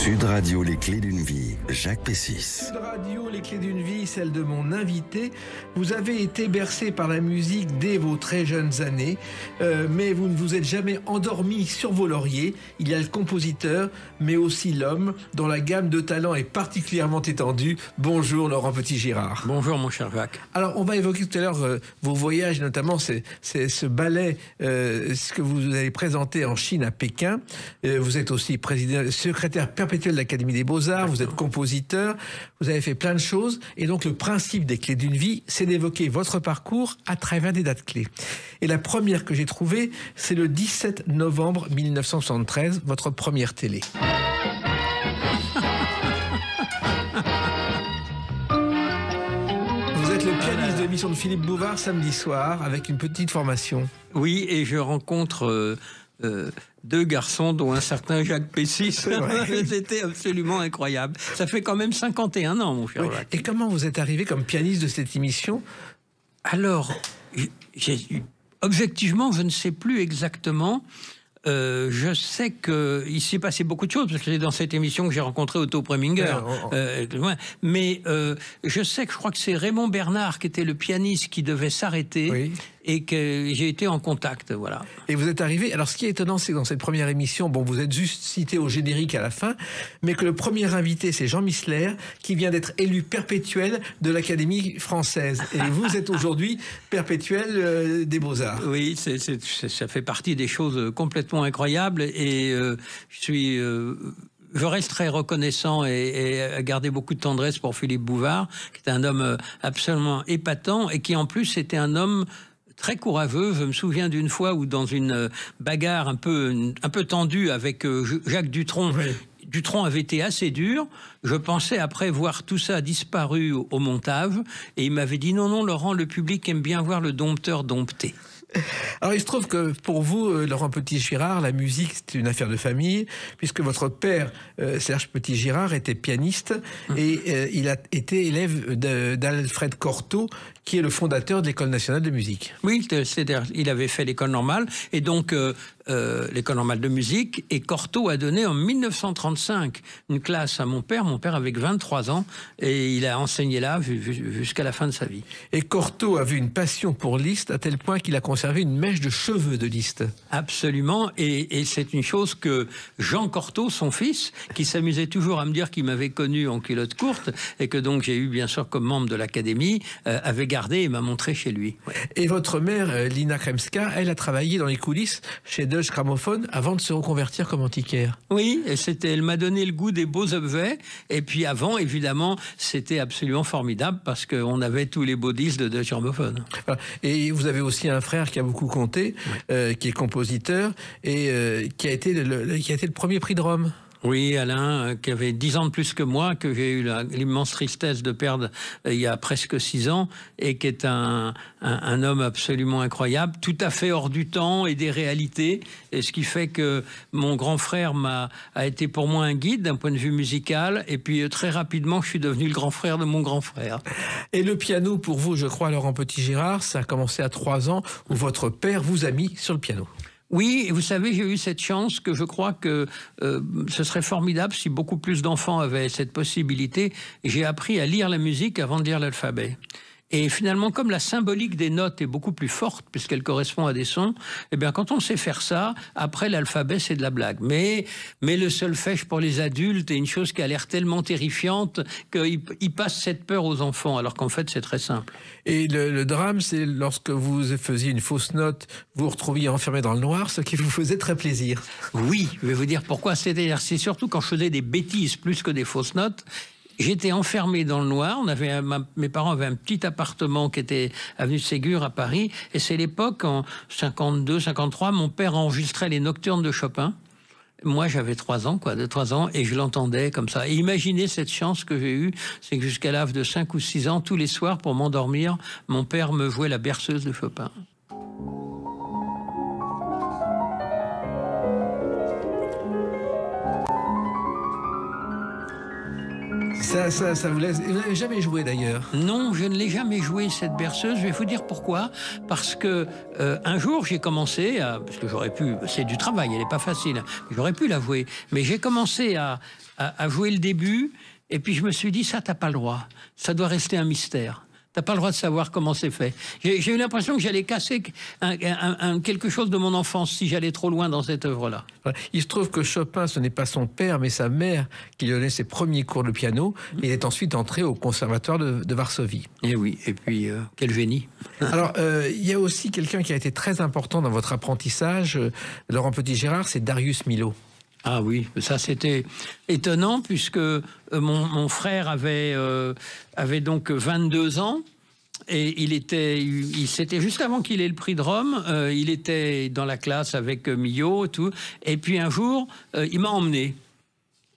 Sud Radio, les clés d'une vie, Jacques Pessis. Sud Radio, les clés d'une vie, celle de mon invité. Vous avez été bercé par la musique dès vos très jeunes années, mais vous ne vous êtes jamais endormi sur vos lauriers. Il y a le compositeur, mais aussi l'homme, dont la gamme de talents est particulièrement étendue. Bonjour Laurent Petit-Girard. Bonjour mon cher Jacques. Alors on va évoquer tout à l'heure vos voyages, notamment c'est ce ballet, ce que vous avez présenté en Chine à Pékin. Vous êtes aussi secrétaire perpétuel de l'Académie des Beaux-Arts, vous êtes compositeur, vous avez fait plein de choses, et donc le principe des clés d'une vie, c'est d'évoquer votre parcours à travers des dates clés. Et la première que j'ai trouvée, c'est le 17 novembre 1973, votre première télé. Vous êtes le pianiste de l'émission de Philippe Bouvard samedi soir, avec une petite formation. Oui, et je rencontre deux garçons, dont un certain Jacques Pessis. C'était absolument incroyable. Ça fait quand même 51 ans, mon cher Jacques. Et comment vous êtes arrivé comme pianiste de cette émission? Alors, objectivement, je ne sais plus exactement. Je sais qu'il s'est passé beaucoup de choses, parce que c'est dans cette émission que j'ai rencontré Otto Preminger. Mais je sais que je crois que c'est Raymond Bernard qui était le pianiste qui devait s'arrêter. Oui. Et que j'ai été en contact, voilà. Et vous êtes arrivé. Alors, ce qui est étonnant, c'est que dans cette première émission, bon, vous êtes juste cité au générique à la fin, mais que le premier invité, c'est Jean Missler, qui vient d'être élu perpétuel de l'Académie française. Et vous êtes aujourd'hui perpétuel des Beaux-Arts. Oui, ça fait partie des choses complètement incroyables. Et je reste très reconnaissant et garder beaucoup de tendresse pour Philippe Bouvard, qui est un homme absolument épatant et qui en plus était un homme très courageux. Je me souviens d'une fois où, dans une bagarre un peu tendue avec Jacques Dutronc, oui. Dutronc avait été assez dur. Je pensais après voir tout ça disparu au montage, et il m'avait dit non, Laurent, le public aime bien voir le dompteur dompter. Alors il se trouve que pour vous, Laurent Petit-Girard, la musique c'est une affaire de famille, puisque votre père, Serge Petit-Girard, était pianiste et il a été élève d'Alfred Cortot, qui est le fondateur de l'École nationale de musique. Oui, c'est-à-dire il avait fait l'école normale, et donc l'école normale de musique, et Cortot a donné en 1935 une classe à mon père avec 23 ans, et il a enseigné là jusqu'à la fin de sa vie. Et Cortot avait une passion pour Liszt, à tel point qu'il a conservé une mèche de cheveux de Liszt. Absolument, et c'est une chose que Jean Cortot, son fils, qui s'amusait toujours à me dire qu'il m'avait connu en culotte courte, et que donc j'ai eu bien sûr comme membre de l'Académie, avait gardé et m'a montré chez lui. Ouais. Et votre mère, Lina Kremska, elle a travaillé dans les coulisses chez Deutsche Grammophon avant de se reconvertir comme antiquaire. Oui, et elle m'a donné le goût des beaux objets, et puis avant, évidemment, c'était absolument formidable, parce qu'on avait tous les beaux disques de Deutsche Grammophon. Et vous avez aussi un frère qui a beaucoup compté, oui. Qui est compositeur, et qui a été le premier prix de Rome. Oui, Alain, qui avait 10 ans de plus que moi, que j'ai eu l'immense tristesse de perdre il y a presque 6 ans, et qui est un homme absolument incroyable, tout à fait hors du temps et des réalités, et ce qui fait que mon grand frère a été pour moi un guide d'un point de vue musical, et puis très rapidement, je suis devenu le grand frère de mon grand frère. Et le piano, pour vous, je crois, Laurent Petit-Girard, ça a commencé à 3 ans, où votre père vous a mis sur le piano. Oui, et vous savez, j'ai eu cette chance que je crois que ce serait formidable si beaucoup plus d'enfants avaient cette possibilité. J'ai appris à lire la musique avant de lire l'alphabet. Et finalement, comme la symbolique des notes est beaucoup plus forte, puisqu'elle correspond à des sons, eh bien, quand on sait faire ça, après l'alphabet, c'est de la blague. Mais le solfège pour les adultes est une chose qui a l'air tellement terrifiante qu'il passe cette peur aux enfants, alors qu'en fait, c'est très simple. Et le drame, c'est lorsque vous faisiez une fausse note, vous vous retrouviez enfermé dans le noir, ce qui vous faisait très plaisir. Oui, je vais vous dire pourquoi. C'est surtout quand je faisais des bêtises plus que des fausses notes. J'étais enfermé dans le noir. Mes parents avaient un petit appartement qui était avenue Ségur à Paris, et c'est l'époque, en 52, 53, mon père enregistrait les nocturnes de Chopin. Moi, j'avais 3 ans, de 3 ans, et je l'entendais comme ça. Et imaginez cette chance que j'ai eue, c'est que jusqu'à l'âge de 5 ou 6 ans, tous les soirs, pour m'endormir, mon père me jouait la berceuse de Chopin. Ça vous laisse... Vous n'avez jamais joué d'ailleurs? Non, je ne l'ai jamais joué, cette berceuse. Je vais vous dire pourquoi. Parce que un jour, j'ai commencé à... Parce que j'aurais pu... C'est du travail, elle n'est pas facile. J'aurais pu la jouer. Mais j'ai commencé à jouer le début. Et puis je me suis dit, ça, t'as pas le droit. Ça doit rester un mystère. T'as pas le droit de savoir comment c'est fait. J'ai eu l'impression que j'allais casser quelque chose de mon enfance si j'allais trop loin dans cette œuvre-là. Il se trouve que Chopin, ce n'est pas son père, mais sa mère qui lui donnait ses premiers cours de piano. Il est ensuite entré au conservatoire de Varsovie. Et oui, et puis quel génie. Alors, il y a aussi quelqu'un qui a été très important dans votre apprentissage, Laurent Petit-Gérard, c'est Darius Milhaud. Ah oui, ça c'était étonnant puisque mon frère avait donc 22 ans et c'était juste avant qu'il ait le prix de Rome. Il était dans la classe avec Milhaud, tout. Et puis un jour, il m'a emmené.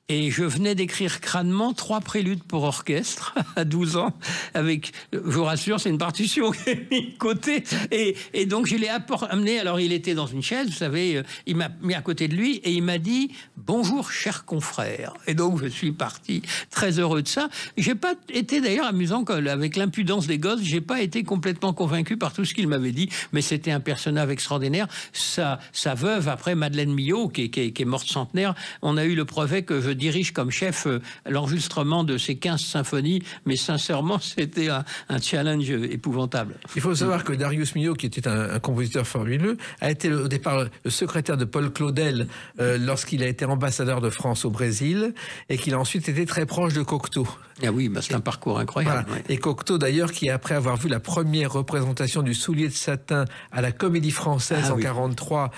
Et je venais d'écrire crânement 3 préludes pour orchestre à 12 ans. Avec, je vous rassure, c'est une partition qui est mise de côté. Et donc je l'ai amené. Alors il était dans une chaise, vous savez, il m'a mis à côté de lui et il m'a dit « Bonjour, cher confrère ». Et donc je suis parti très heureux de ça. J'ai pas été d'ailleurs amusant avec l'impudence des gosses. J'ai pas été complètement convaincu par tout ce qu'il m'avait dit, mais c'était un personnage extraordinaire. Sa veuve, après Madeleine Milhaud, qui est morte centenaire, on a eu le brevet que je dirige comme chef l'enregistrement de ces 15 symphonies, mais sincèrement, c'était un challenge épouvantable. Il faut savoir que Darius Milhaud, qui était un compositeur formidable, a été au départ le secrétaire de Paul Claudel lorsqu'il a été ambassadeur de France au Brésil et qu'il a ensuite été très proche de Cocteau. Ah oui, bah c'est un parcours incroyable. Voilà. Ouais. Et Cocteau, d'ailleurs, qui après avoir vu la première représentation du Soulier de satin à la Comédie Française en 43,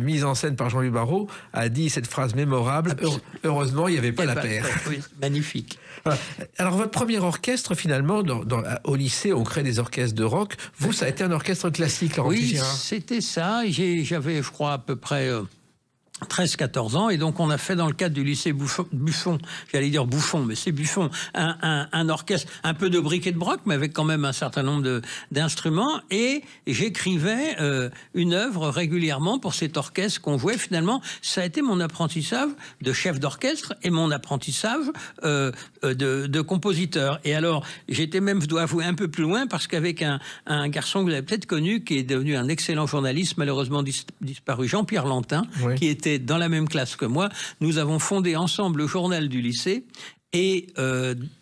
mise en scène par Jean-Louis Barrault, a dit cette phrase mémorable. Heureusement, il n'y avait pas la paire. Oui, magnifique. Voilà. Alors, votre premier orchestre, finalement, au lycée, on crée des orchestres de rock. Vous, ça a été un orchestre classique, Laurent Petit-Gérard. Oui, c'était ça. J'avais, je crois, à peu près 13-14 ans, et donc on a fait dans le cadre du lycée Buffon, j'allais dire Bouffon, mais c'est Buffon, un orchestre, un peu de bric et de broc, mais avec quand même un certain nombre d'instruments, et j'écrivais une œuvre régulièrement pour cet orchestre qu'on jouait. Finalement, ça a été mon apprentissage de chef d'orchestre et mon apprentissage de compositeur. Et alors, j'étais même, je dois avouer, un peu plus loin, parce qu'avec un garçon que vous avez peut-être connu, qui est devenu un excellent journaliste, malheureusement disparu, Jean-Pierre Lantin, oui, qui était dans la même classe que moi, nous avons fondé ensemble le journal du lycée. Et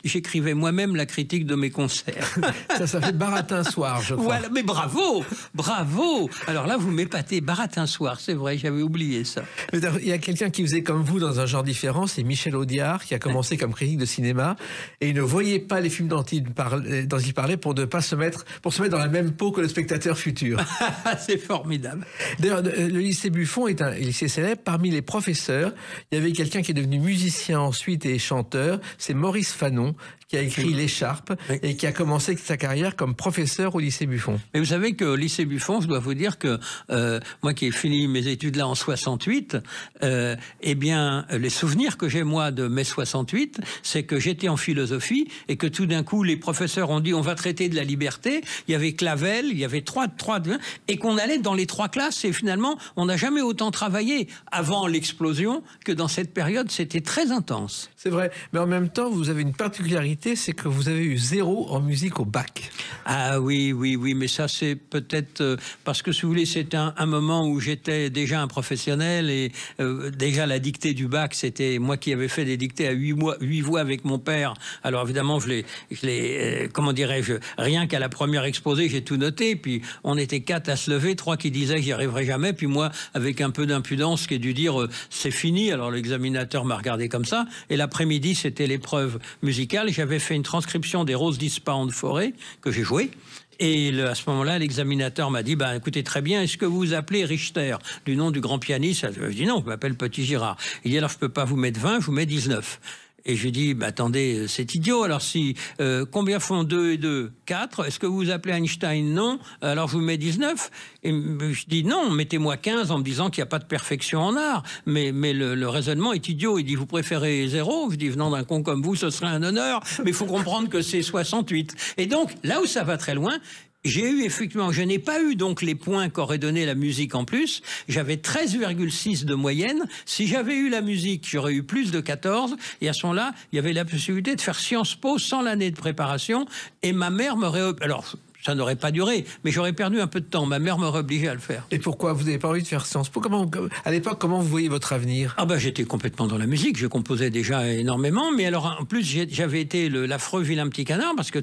j'écrivais moi-même la critique de mes concerts. Ça fait Baratin Soir, je crois. Voilà, mais bravo, bravo. Alors là, vous m'épatez, Baratin Soir, c'est vrai, j'avais oublié ça. Il y a quelqu'un qui faisait comme vous dans un genre différent, c'est Michel Audiard, qui a commencé comme critique de cinéma, et il ne voyait pas les films dont il parlait pour se mettre dans la même peau que le spectateur futur. C'est formidable. D'ailleurs, le lycée Buffon est un lycée célèbre. Parmi les professeurs, il y avait quelqu'un qui est devenu musicien ensuite et chanteur. C'est Maurice Fanon, qui a écrit L'Écharpe, oui, et qui a commencé sa carrière comme professeur au lycée Buffon. Mais vous savez que au lycée Buffon, je dois vous dire que moi qui ai fini mes études là en 68, eh bien, les souvenirs que j'ai moi de mai 68, c'est que j'étais en philosophie et que tout d'un coup, les professeurs ont dit on va traiter de la liberté. Il y avait Clavel, il y avait trois, et qu'on allait dans les 3 classes. Et finalement, on n'a jamais autant travaillé avant l'explosion que dans cette période. C'était très intense. C'est vrai, mais en même temps, vous avez une particularité, c'est que vous avez eu 0 en musique au bac. Ah oui, mais ça c'est peut-être parce que si vous voulez, c'est un moment où j'étais déjà un professionnel et déjà la dictée du bac, c'était moi qui avais fait des dictées à 8 voix avec mon père. Alors évidemment, je l'ai comment dirais-je, rien qu'à la première exposé, j'ai tout noté, puis on était 4 à se lever, 3 qui disaient que j'y arriverai jamais, puis moi, avec un peu d'impudence, qui ai dû dire c'est fini. Alors l'examinateur m'a regardé comme ça, et l'après-midi, c'était l'épreuve musicale. J'avais fait une transcription des Roses d'Ispahan de Forêt, que j'ai joué. Et à ce moment-là, l'examinateur m'a dit « écoutez, très bien, est-ce que vous vous appelez Richter, du nom du grand pianiste ?» Je dis « Non, je m'appelle Petit-Gérard. » Il dit « Alors, je ne peux pas vous mettre 20, je vous mets 19. » Et je dis attendez, c'est idiot. Alors si combien font 2 et 2 4. Est-ce que vous vous appelez Einstein? Non. Alors je vous mets 19. Et je dis non, mettez-moi 15 en me disant qu'il n'y a pas de perfection en art. Mais le raisonnement est idiot. Il dit vous préférez 0? Je dis venant d'un con comme vous, ce serait un honneur. Mais il faut comprendre que c'est 68. Et donc là où ça va très loin, J'ai eu effectivement, je n'ai pas eu donc les points qu'aurait donné la musique en plus. J'avais 13,6 de moyenne. Si j'avais eu la musique, j'aurais eu plus de 14. Et à ce moment-là, il y avait la possibilité de faire Sciences Po sans l'année de préparation. Et ma mère m'aurait... Alors, ça n'aurait pas duré, mais j'aurais perdu un peu de temps. Ma mère m'aurait obligé à le faire. Et pourquoi vous n'avez pas envie de faire Sciences Po? À l'époque, comment vous voyez votre avenir? Ah ben, j'étais complètement dans la musique. Je composais déjà énormément, mais alors en plus j'avais été l'affreux vilain petit canard parce que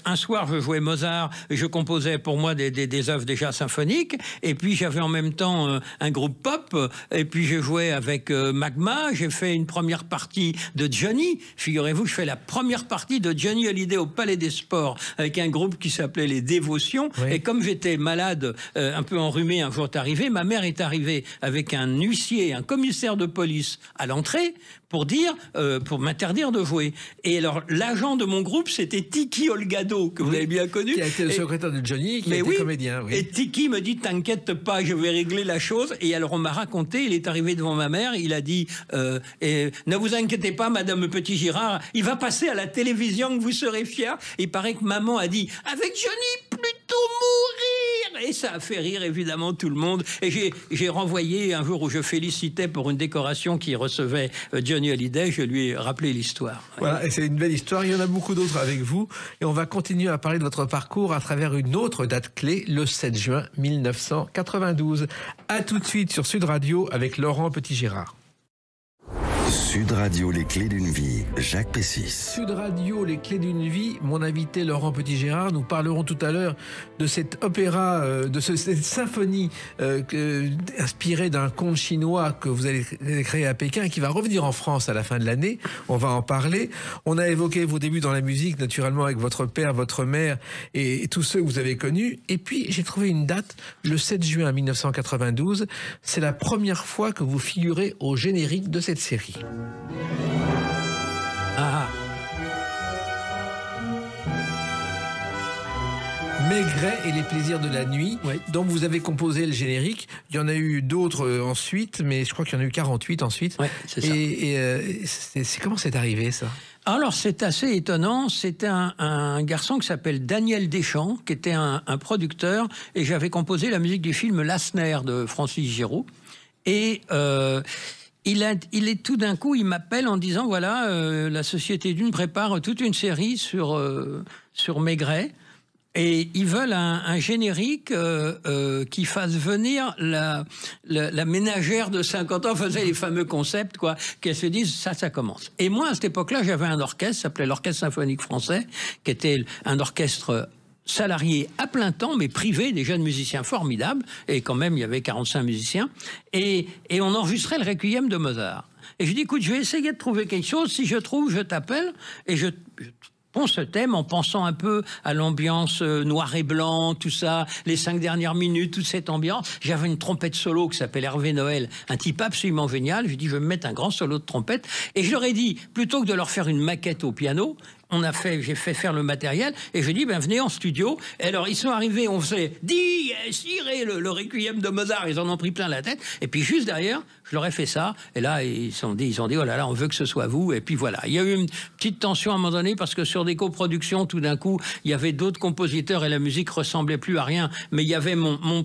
un soir je jouais Mozart, je composais pour moi des œuvres déjà symphoniques, et puis j'avais en même temps un groupe pop, et puis je jouais avec Magma. J'ai fait une première partie de Johnny. Figurez-vous, je fais la première partie de Johnny Hallyday au Palais des Sports avec un groupe qui s'appelait Les Dévotions. Oui. Et comme j'étais malade, un peu enrhumé, un jour est arrivé, ma mère est arrivée avec un huissier, un commissaire de police à l'entrée pour dire, pour m'interdire de jouer. Et alors, l'agent de mon groupe, c'était Tiki Olgado, que vous avez bien connu. Qui a été le secrétaire de Johnny, qui a été comédien. Oui. Et Tiki me dit, t'inquiète pas, je vais régler la chose. Et alors, on m'a raconté, il est arrivé devant ma mère, il a dit, ne vous inquiétez pas, Madame Petit Girard, il va passer à la télévision, que vous serez fiers. Il paraît que maman a dit, avec Johnny, plutôt mourir. Et ça a fait rire, évidemment, tout le monde. Et j'ai renvoyé, un jour où je félicitais pour une décoration qui recevait Johnny Hallyday, je lui ai rappelé l'histoire. Voilà, et c'est une belle histoire. Il y en a beaucoup d'autres avec vous. Et on va continuer à parler de votre parcours à travers une autre date clé, le 7 juin 1992. À tout de suite sur Sud Radio avec Laurent Petit-Girard. Sud Radio, les clés d'une vie, Jacques Pessis. Sud Radio, les clés d'une vie, mon invité Laurent Petit-Girard. Nous parlerons tout à l'heure de cet opéra, cette symphonie inspirée d'un conte chinois que vous allez créer à Pékin et qui va revenir en France à la fin de l'année. On va en parler. On a évoqué vos débuts dans la musique, naturellement avec votre père, votre mère et tous ceux que vous avez connus. Et puis j'ai trouvé une date, le 7 juin 1992. C'est la première fois que vous figurez au générique de cette série. Ah. Maigret et les plaisirs de la nuit, oui. Donc vous avez composé le générique. Il y en a eu d'autres ensuite, mais je crois qu'il y en a eu 48 ensuite. Oui, c'est ça. Et comment c'est arrivé, ça? Alors, c'est assez étonnant. C'était un garçon qui s'appelle Daniel Deschamps, qui était un producteur, et j'avais composé la musique du film Lassner de Francis Giraud. Et... il est tout d'un coup, il m'appelle en disant voilà, la Société d'une prépare toute une série sur Maigret et ils veulent un générique qui fasse venir la ménagère de 50 ans, faisait les fameux concepts quoi, qu'elle se dise ça commence. Et moi à cette époque-là, j'avais un orchestre, ça s'appelait l'Orchestre Symphonique Français, qui était un orchestre salariés à plein temps, mais privés, des jeunes musiciens formidables, et quand même il y avait 45 musiciens, et on enregistrait le Requiem de Mozart. Et je dis, écoute, je vais essayer de trouver quelque chose, si je trouve, je t'appelle, et je ponds ce thème en pensant un peu à l'ambiance noir et blanc, tout ça, les 5 dernières minutes, toute cette ambiance. J'avais une trompette solo qui s'appelle Hervé Noël, un type absolument génial, je dis, je vais me mettre un grand solo de trompette, et je leur ai dit, plutôt que de leur faire une maquette au piano, j'ai fait faire le matériel et j'ai dit venez en studio. Et alors ils sont arrivés, on faisait le Requiem de Mozart, ils en ont pris plein la tête. Et puis juste derrière, je leur ai fait ça. Et là ils ont dit oh là là, on veut que ce soit vous. Et puis voilà, il y a eu une petite tension à un moment donné parce que sur des coproductions, tout d'un coup, il y avait d'autres compositeurs et la musique ressemblait plus à rien. Mais il y avait mon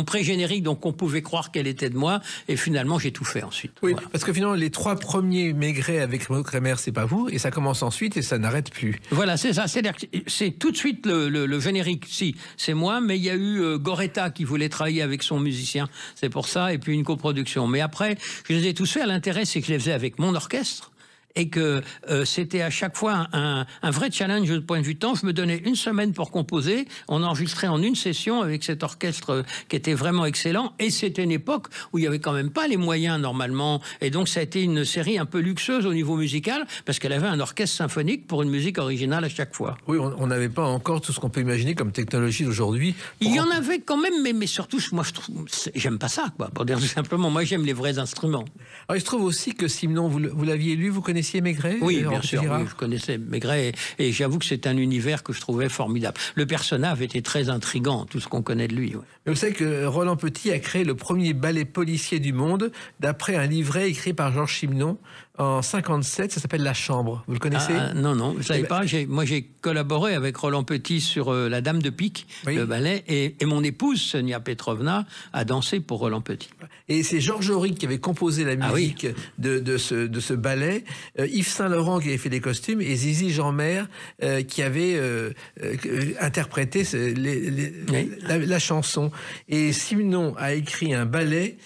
pré-générique, donc on pouvait croire qu'elle était de moi. Et finalement, j'ai tout fait ensuite. Oui, voilà. Parce que finalement, les 3 premiers Maigret avec Renaud Crémer, c'est pas vous, et ça commence ensuite. Et ça n'arrête plus. Voilà, c'est ça. C'est tout de suite le générique. Si, c'est moi, mais il y a eu Goretta qui voulait travailler avec son musicien. C'est pour ça, et puis une coproduction. Mais après, je les ai tous faits. L'intérêt, c'est que je les faisais avec mon orchestre. Et que c'était à chaque fois un vrai challenge du point de vue temps. Je me donnais une semaine pour composer. On enregistrait en une session avec cet orchestre qui était vraiment excellent. Et c'était une époque où il n'y avait quand même pas les moyens normalement. Et donc ça a été une série un peu luxueuse au niveau musical parce qu'elle avait un orchestre symphonique pour une musique originale à chaque fois. Oui, on n'avait pas encore tout ce qu'on peut imaginer comme technologie d'aujourd'hui. Il y en avait quand même, mais surtout, moi je trouve, j'aime pas ça, quoi. Pour dire tout simplement, moi j'aime les vrais instruments. Alors il se trouve aussi que Simenon, vous l'aviez lu, vous connaissez connaissiez Maigret? Oui, bien sûr, oui, je connaissais Maigret et j'avoue que c'est un univers que je trouvais formidable. Le personnage était très intriguant, tout ce qu'on connaît de lui. Ouais. Vous savez que Roland Petit a créé le premier ballet policier du monde d'après un livret écrit par Georges Simenon en 57, ça s'appelle La Chambre. Vous le connaissez? Non, vous ne savez pas. Moi, j'ai collaboré avec Roland Petit sur La Dame de Pique, le ballet, et mon épouse, Sonia Petrovna, a dansé pour Roland Petit. Et c'est Georges Auric qui avait composé la musique de ce ballet, Yves Saint-Laurent qui avait fait des costumes, et Zizi Jeanmaire qui avait interprété la chanson. Et Simenon a écrit un ballet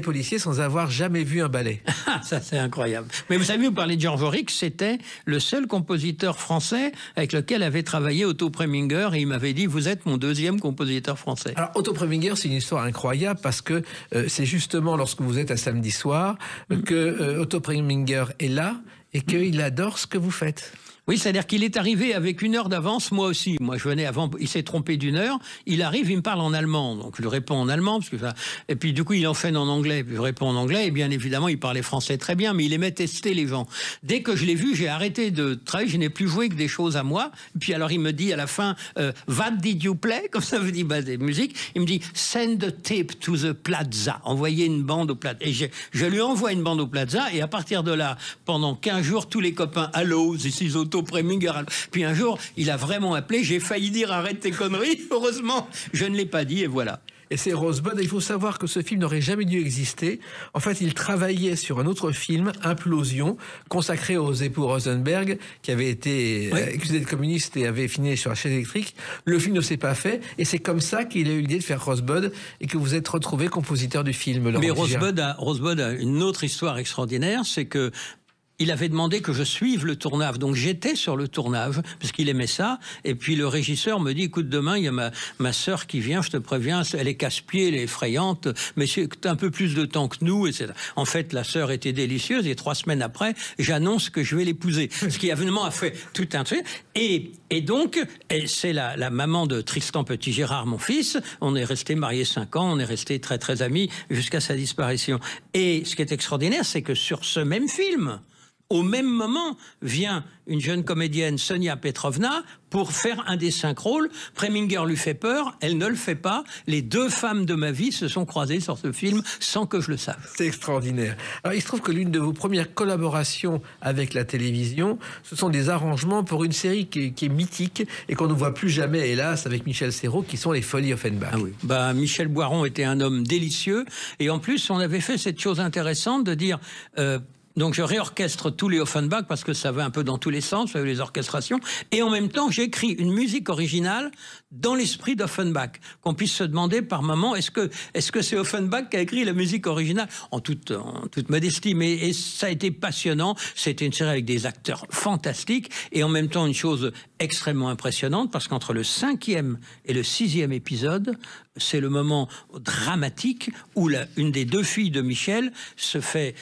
policier sans avoir jamais vu un ballet. Ça, c'est incroyable. Mais vous savez, vous parlez de Georges Auric, c'était le seul compositeur français avec lequel avait travaillé Otto Preminger, et il m'avait dit, vous êtes mon deuxième compositeur français. Alors, Otto Preminger, c'est une histoire incroyable parce que c'est justement lorsque vous êtes à samedi soir que Otto Preminger est là et qu'il adore ce que vous faites. Oui, c'est-à-dire qu'il est arrivé avec 1 heure d'avance, moi aussi. Moi, je venais avant, il s'est trompé d'1 heure. Il arrive, il me parle en allemand. Donc, je lui réponds en allemand. Et puis, du coup, il enchaîne en anglais. Puis, je réponds en anglais. Et bien évidemment, il parlait français très bien, mais il aimait tester les gens. Dès que je l'ai vu, j'ai arrêté de travailler. Je n'ai plus joué que des choses à moi. Et puis, alors, il me dit à la fin, What did you play? Comme ça veut dire, des musiques. Il me dit, send a tape to the plaza. Envoyez une bande au plaza. Et je lui envoie une bande au plaza. Et à partir de là, pendant 15 jours, tous les copains, allô, this is Otto Preminger. Puis un jour, il a vraiment appelé. J'ai failli dire arrête tes conneries. Heureusement, je ne l'ai pas dit et voilà. Et c'est Rosebud. Il faut savoir que ce film n'aurait jamais dû exister. En fait, il travaillait sur un autre film, Implosion, consacré aux époux Rosenberg, qui avaient été accusés de communistes et avaient fini sur la chaise électrique. Le film ne s'est pas fait. Et c'est comme ça qu'il a eu l'idée de faire Rosebud et que vous êtes retrouvé compositeur du film. Mais Rosebud a une autre histoire extraordinaire, c'est que il avait demandé que je suive le tournage. Donc j'étais sur le tournage, parce qu'il aimait ça. Et puis le régisseur me dit, écoute, demain, il y a ma sœur qui vient, je te préviens, elle est casse-pied, elle est effrayante, mais c'est un peu plus de temps que nous. Etc. En fait, la sœur était délicieuse, et 3 semaines après, j'annonce que je vais l'épouser. Ce qui évidemment a fait tout un truc. Et donc, c'est la maman de Tristan Petit-Gérard, mon fils. On est restés mariés 5 ans, on est restés très très amis jusqu'à sa disparition. Et ce qui est extraordinaire, c'est que sur ce même film, au même moment, vient une jeune comédienne, Sonia Petrovna, pour faire un des 5 rôles. Preminger lui fait peur, elle ne le fait pas. Les 2 femmes de ma vie se sont croisées sur ce film sans que je le sache. C'est extraordinaire. Alors, il se trouve que l'une de vos premières collaborations avec la télévision, ce sont des arrangements pour une série qui est mythique et qu'on ne voit plus jamais, hélas, avec Michel Serrault, qui sont les Folies Offenbach. Ah oui. Michel Boiron était un homme délicieux. Et en plus, on avait fait cette chose intéressante de dire... donc je réorchestre tous les Offenbach parce que ça va un peu dans tous les sens, les orchestrations, et en même temps j'écris une musique originale dans l'esprit d'Offenbach, qu'on puisse se demander par moment est-ce que c'est Offenbach qui a écrit la musique originale, en toute modestie, et ça a été passionnant. C'était une série avec des acteurs fantastiques et en même temps une chose extrêmement impressionnante parce qu'entre le 5e et le 6e épisode, c'est le moment dramatique où une des 2 filles de Michel se fait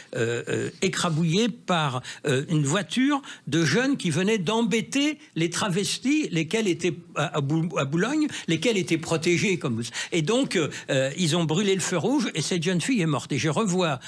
écrabouiller par une voiture de jeunes qui venaient d'embêter les travestis, lesquels étaient à Boulogne, lesquels étaient protégés. Et donc, ils ont brûlé le feu rouge et cette jeune fille est morte. Et je revois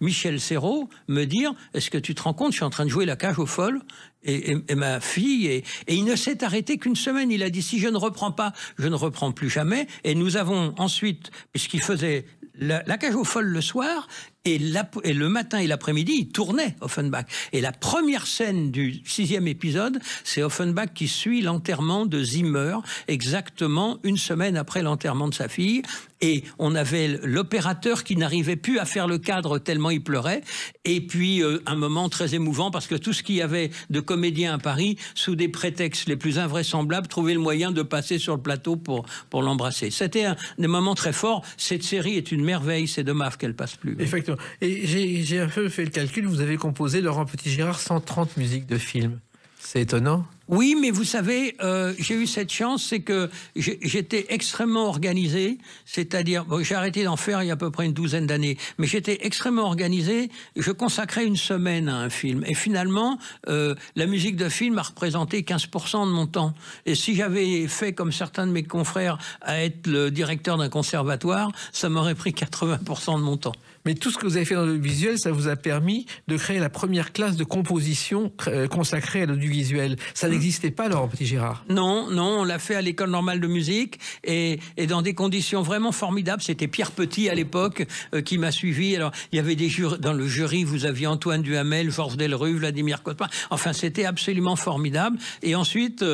Michel Serrault me dire, est-ce que tu te rends compte, je suis en train de jouer la cage aux folles et ma fille, et il ne s'est arrêté qu'une semaine. Il a dit, si je ne reprends pas, je ne reprends plus jamais. Et nous avons ensuite, puisqu'il faisait la cage aux folles le soir, et le matin et l'après-midi, il tournait Offenbach. Et la première scène du 6e épisode, c'est Offenbach qui suit l'enterrement de Zimmer, exactement 1 semaine après l'enterrement de sa fille. Et on avait l'opérateur qui n'arrivait plus à faire le cadre tellement il pleurait. Et puis, un moment très émouvant, parce que tout ce qu'il y avait de comédiens à Paris, sous des prétextes les plus invraisemblables, trouvaient le moyen de passer sur le plateau pour l'embrasser. C'était un des moments très forts. Cette série est une merveille. C'est dommage qu'elle passe plus. Effectivement. Et j'ai un peu fait le calcul. Vous avez composé, Laurent Petit-Gérard, 130 musiques de films. C'est étonnant. Oui, mais vous savez, j'ai eu cette chance, c'est que j'étais extrêmement organisé, c'est-à-dire, bon, j'ai arrêté d'en faire il y a à peu près une douzaine d'années, mais j'étais extrêmement organisé, je consacrais une semaine à un film, et finalement, la musique de film a représenté 15% de mon temps. Et si j'avais fait, comme certains de mes confrères, à être le directeur d'un conservatoire, ça m'aurait pris 80% de mon temps. Mais tout ce que vous avez fait dans l'audiovisuel, ça vous a permis de créer la première classe de composition consacrée à l'audiovisuel. Ça n'existait pas, Laurent Petit-Gérard? Non, on l'a fait à l'École normale de musique et dans des conditions vraiment formidables. C'était Pierre Petit à l'époque qui m'a suivi. Alors, il y avait des jurys, dans le jury, vous aviez Antoine Duhamel, Georges Delrue, Vladimir Cottin. Enfin, c'était absolument formidable. Et ensuite...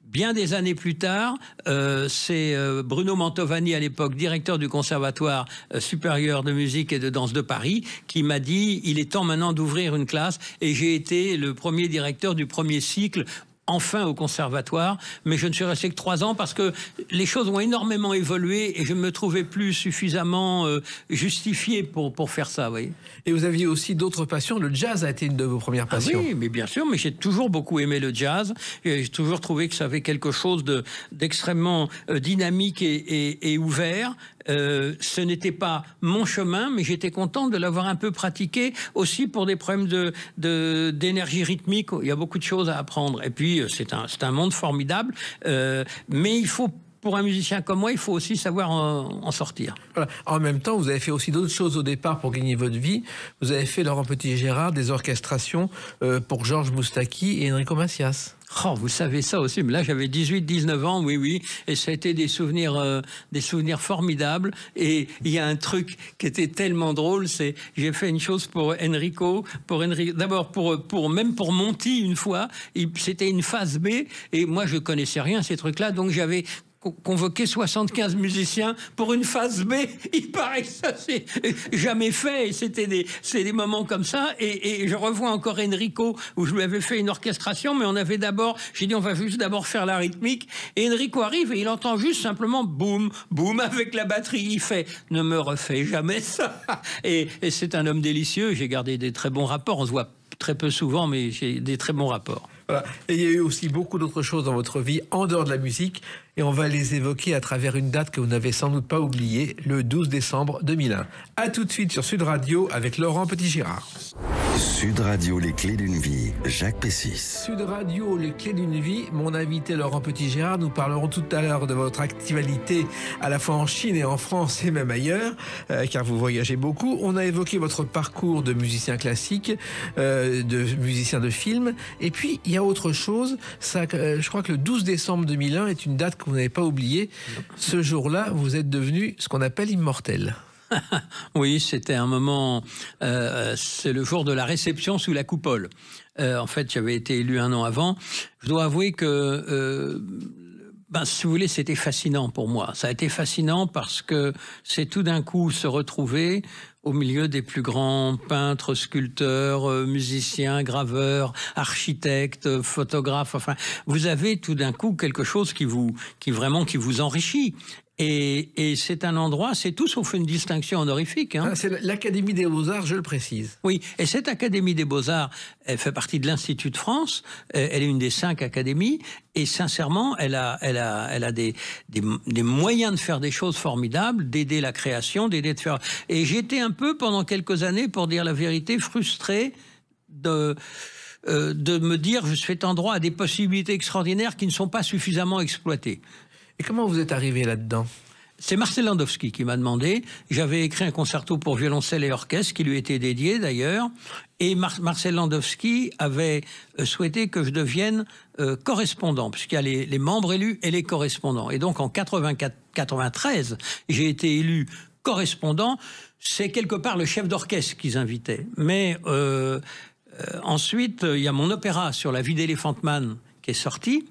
bien des années plus tard, c'est Bruno Mantovani, à l'époque directeur du Conservatoire supérieur de musique et de danse de Paris, qui m'a dit « il est temps maintenant d'ouvrir une classe » et j'ai été le premier directeur du premier cycle enfin au conservatoire, mais je ne suis resté que 3 ans parce que les choses ont énormément évolué et je me trouvais plus suffisamment justifié pour faire ça, oui. Et vous aviez aussi d'autres passions. Le jazz a été une de vos premières passions. Ah oui, mais bien sûr, mais j'ai toujours beaucoup aimé le jazz. J'ai toujours trouvé que ça avait quelque chose d'extrêmement dynamique et ouvert. Ce n'était pas mon chemin, mais j'étais content de l'avoir un peu pratiqué aussi pour des problèmes d'énergie rythmique. Il y a beaucoup de choses à apprendre. Et puis, c'est un monde formidable. Mais il faut, pour un musicien comme moi, il faut aussi savoir en sortir. Voilà. En même temps, vous avez fait aussi d'autres choses au départ pour gagner votre vie. Vous avez fait, Laurent Petit-Gérard, des orchestrations pour Georges Moustaki et Enrico Macias. Oh, vous savez ça aussi, mais là j'avais 18-19 ans, oui, et ça a été des souvenirs formidables. Et il y a un truc qui était tellement drôle, c'est j'ai fait une chose pour Enrico, d'abord même pour Monty une fois, c'était une phase B, et moi je connaissais rien à ces trucs-là, donc j'avais convoquer 75 musiciens pour une phase B, il paraît que ça c'est jamais fait, et c'est des moments comme ça, et je revois encore Enrico où je lui avais fait une orchestration, mais j'ai dit on va juste d'abord faire la rythmique, et Enrico arrive et il entend juste simplement boum, boum avec la batterie, il fait ne me refais jamais ça, et c'est un homme délicieux, j'ai gardé des très bons rapports, on se voit très peu souvent, mais j'ai des très bons rapports. Voilà. Et il y a eu aussi beaucoup d'autres choses dans votre vie en dehors de la musique, et on va les évoquer à travers une date que vous n'avez sans doute pas oubliée, le 12 décembre 2001. A tout de suite sur Sud Radio avec Laurent Petit-Gérard. Sud Radio, les clés d'une vie, Jacques Pessis. Sud Radio, les clés d'une vie, mon invité Laurent Petit-Gérard. Nous parlerons tout à l'heure de votre actualité à la fois en Chine et en France et même ailleurs, car vous voyagez beaucoup. On a évoqué votre parcours de musicien classique, de musicien de film, et puis il y a autre chose. Ça, je crois que le 12 décembre 2001 est une date que vous n'avez pas oubliée. Ce jour-là, vous êtes devenu ce qu'on appelle immortel. Oui, c'était un moment, c'est le jour de la réception sous la coupole. En fait, j'avais été élu 1 an avant. Je dois avouer que, si vous voulez, c'était fascinant pour moi. Ça a été fascinant parce que c'est tout d'un coup se retrouver au milieu des plus grands peintres, sculpteurs, musiciens, graveurs, architectes, photographes. Enfin, vous avez tout d'un coup quelque chose qui vous enrichit. Et c'est un endroit, c'est tout sauf une distinction honorifique. Hein. C'est l'Académie des Beaux-Arts, je le précise. Oui, et cette Académie des Beaux-Arts, elle fait partie de l'Institut de France, elle est une des 5 académies, et sincèrement, elle a des moyens de faire des choses formidables, d'aider la création, d'aider de faire... Et j'étais un peu, pendant quelques années, pour dire la vérité, frustré de me dire, je fais endroit à des possibilités extraordinaires qui ne sont pas suffisamment exploitées. Et comment vous êtes arrivé là-dedans ? C'est Marcel Landowski qui m'a demandé. J'avais écrit un concerto pour violoncelle et orchestre qui lui était dédié d'ailleurs. Et Marcel Landowski avait souhaité que je devienne correspondant, puisqu'il y a les membres élus et les correspondants. Et donc en 93, j'ai été élu correspondant. C'est quelque part le chef d'orchestre qu'ils invitaient. Mais ensuite, il y a mon opéra sur la vie d'Elephant Man qui est sorti.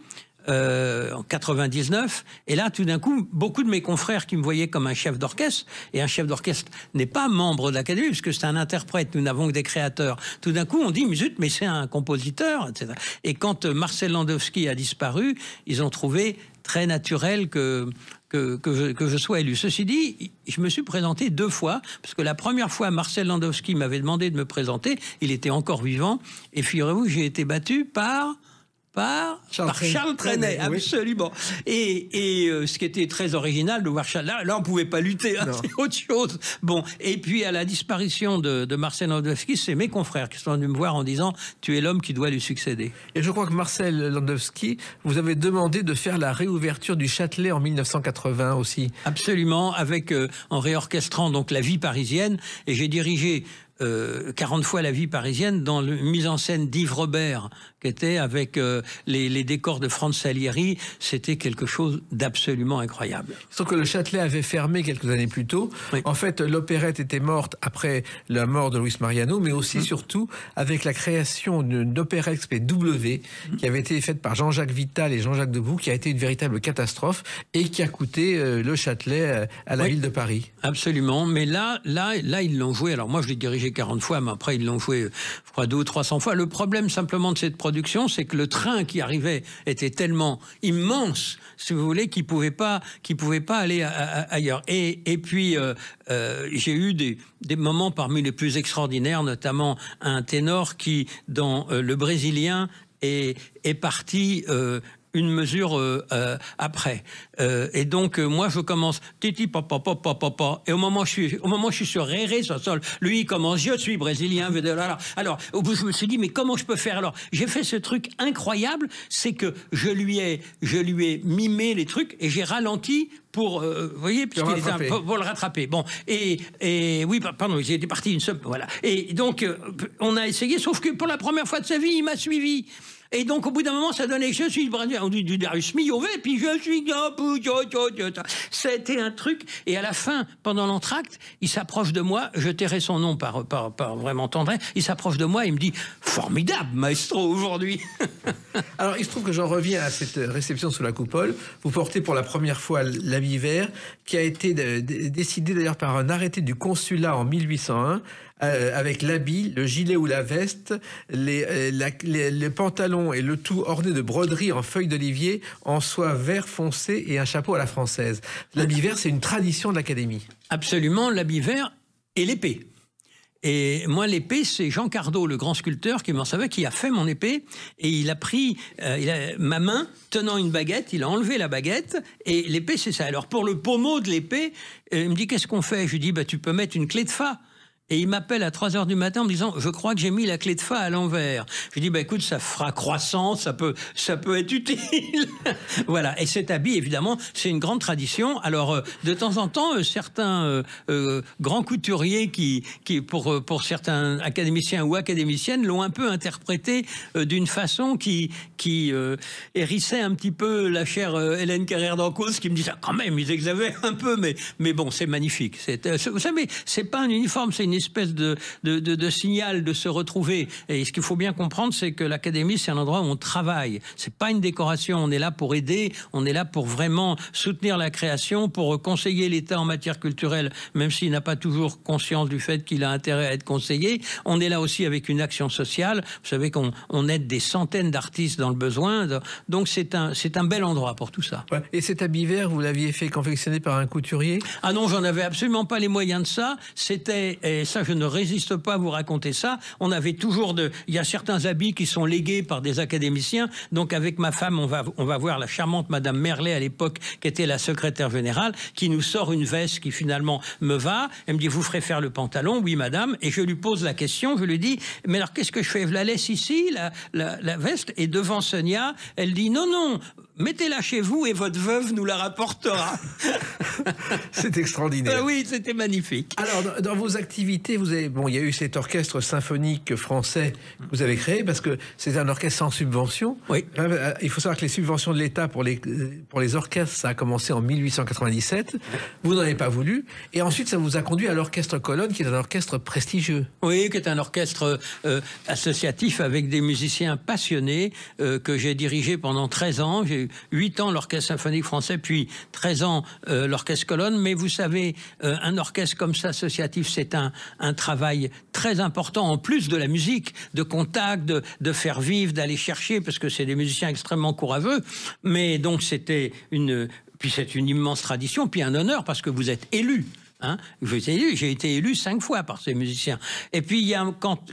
En 99, et là tout d'un coup beaucoup de mes confrères qui me voyaient comme un chef d'orchestre, et un chef d'orchestre n'est pas membre de l'académie puisque c'est un interprète, nous n'avons que des créateurs, tout d'un coup on dit mais c'est un compositeur, etc. Et quand Marcel Landowski a disparu, ils ont trouvé très naturel que je sois élu. Ceci dit, je me suis présenté 2 fois, parce que la première fois, Marcel Landowski m'avait demandé de me présenter, il était encore vivant, et figurez-vous, j'ai été battu par par Charles Trenet, oui. Absolument. Et ce qui était très original de voir Charles, là on pouvait pas lutter, hein, c'est autre chose. Bon, et puis à la disparition de Marcel Landowski, c'est mes confrères qui sont venus me voir en disant tu es l'homme qui doit lui succéder. Et je crois que Marcel Landowski, vous avez demandé de faire la réouverture du Châtelet en 1980 aussi. Absolument, avec en réorchestrant donc la vie parisienne, et j'ai dirigé 40 fois la vie parisienne dans la mise en scène d'Yves Robert, qui était avec les décors de Franz Salieri. C'était quelque chose d'absolument incroyable. Sauf que le Châtelet avait fermé quelques années plus tôt. Oui. En fait, l'opérette était morte après la mort de Luis Mariano, mais aussi, surtout, avec la création d'une opérette W, qui avait été faite par Jean-Jacques Vital et Jean-Jacques Debout, qui a été une véritable catastrophe et qui a coûté le Châtelet à la ville de Paris. Absolument. Mais là, ils l'ont joué. Alors moi, je l'ai dirigé 40 fois, mais après, ils l'ont joué, je crois, 200 ou 300 fois. Le problème, simplement, de cette production, c'est que le train qui arrivait était tellement immense, si vous voulez, qu'il pouvait pas aller ailleurs. Et puis, j'ai eu des moments parmi les plus extraordinaires, notamment un ténor qui, dans Le Brésilien, est parti une mesure après. Et donc, moi, je commence titi papa papa papa. Et au moment où je suis sur Réré, sur sol, lui, il commence je suis brésilien. Alors, je me suis dit, mais comment je peux faire? Alors, j'ai fait ce truc incroyable, c'est que je lui ai mimé les trucs et j'ai ralenti pour, vous voyez, pour le rattraper. Bon, et oui, pardon, j'ai été parti une seule, voilà. Et donc, on a essayé, sauf que pour la première fois de sa vie, il m'a suivi. Et donc, au bout d'un moment, ça donnait je suis du Darius Milhaud, puis je suis. C'était un truc. Et à la fin, pendant l'entracte, il s'approche de moi. Je tairai son nom par vraiment tendresse. Il s'approche de moi et il me dit formidable, maestro, aujourd'hui. Alors, il se trouve que j'en reviens à cette réception sous la coupole. Vous portez pour la première fois l'habit vert, qui a été décidé d'ailleurs par un arrêté du consulat en 1801. Avec l'habit, le gilet ou la veste, les pantalons et le tout orné de broderies en feuilles d'olivier, en soie vert foncé et un chapeau à la française. L'habit vert, c'est une tradition de l'Académie. Absolument, l'habit vert et l'épée. Et moi, l'épée, c'est Jean Cardot, le grand sculpteur, qui m'en savait, qui a fait mon épée. Et il a pris ma main tenant une baguette, il a enlevé la baguette, et l'épée, c'est ça. Alors, pour le pommeau de l'épée, il me dit, qu'est-ce qu'on fait? Je lui dis, tu peux mettre une clé de fa. Et il m'appelle à 3h du matin en me disant, je crois que j'ai mis la clé de fa à l'envers. Je lui dis, écoute, ça fera croissant, ça peut être utile. Voilà. Et cet habit, évidemment, c'est une grande tradition. Alors, de temps en temps, certains grands couturiers qui pour certains académiciens ou académiciennes, l'ont un peu interprété d'une façon qui hérissait un petit peu la chère Hélène Carrère d'Ancos, qui me disait, quand même, ils exagèrent un peu, mais bon, c'est magnifique. Vous savez, c'est pas un uniforme, c'est une espèce de signal de se retrouver. Et ce qu'il faut bien comprendre, c'est que l'Académie, c'est un endroit où on travaille. C'est pas une décoration. On est là pour aider. On est là pour vraiment soutenir la création, pour conseiller l'État en matière culturelle, même s'il n'a pas toujours conscience du fait qu'il a intérêt à être conseillé. On est là aussi avec une action sociale. Vous savez qu'on aide des centaines d'artistes dans le besoin. Donc c'est un bel endroit pour tout ça. Ouais. Et cet habit vert, vous l'aviez fait confectionner par un couturier? Ah non, j'en avais absolument pas les moyens de ça. C'était, et ça je ne résiste pas à vous raconter ça, on avait toujours il y a certains habits qui sont légués par des académiciens. Donc avec ma femme, on va voir la charmante Madame Merlet à l'époque, qui était la secrétaire générale, qui nous sort une veste qui finalement me va. Elle me dit, vous ferez faire le pantalon? Oui madame. Et je lui pose la question, je lui dis, mais alors qu'est-ce que je fais? Je la laisse ici, la veste? Et devant Sonia, elle dit, non, mettez-la chez vous et votre veuve nous la rapportera. C'est extraordinaire. Oui, c'était magnifique. Alors, dans vos activités, il y a eu cet orchestre symphonique français que vous avez créé, parce que c'est un orchestre sans subvention. Oui. Il faut savoir que les subventions de l'État pour les orchestres, ça a commencé en 1897. Vous n'en avez pas voulu. Et ensuite, ça vous a conduit à l'Orchestre Colonne, qui est un orchestre prestigieux. Oui, qui est un orchestre associatif avec des musiciens passionnés que j'ai dirigé pendant 13 ans. J'ai eu 8 ans l'Orchestre Symphonique Français, puis 13 ans l'Orchestre Colonne. Mais vous savez, un orchestre comme ça, associatif, c'est un travail très important, en plus de la musique, de contact, de faire vivre, d'aller chercher, parce que c'est des musiciens extrêmement courageux. Mais donc, c'est une immense tradition, puis un honneur, parce que vous êtes élu Hein, j'ai été élu 5 fois par ces musiciens. Et puis,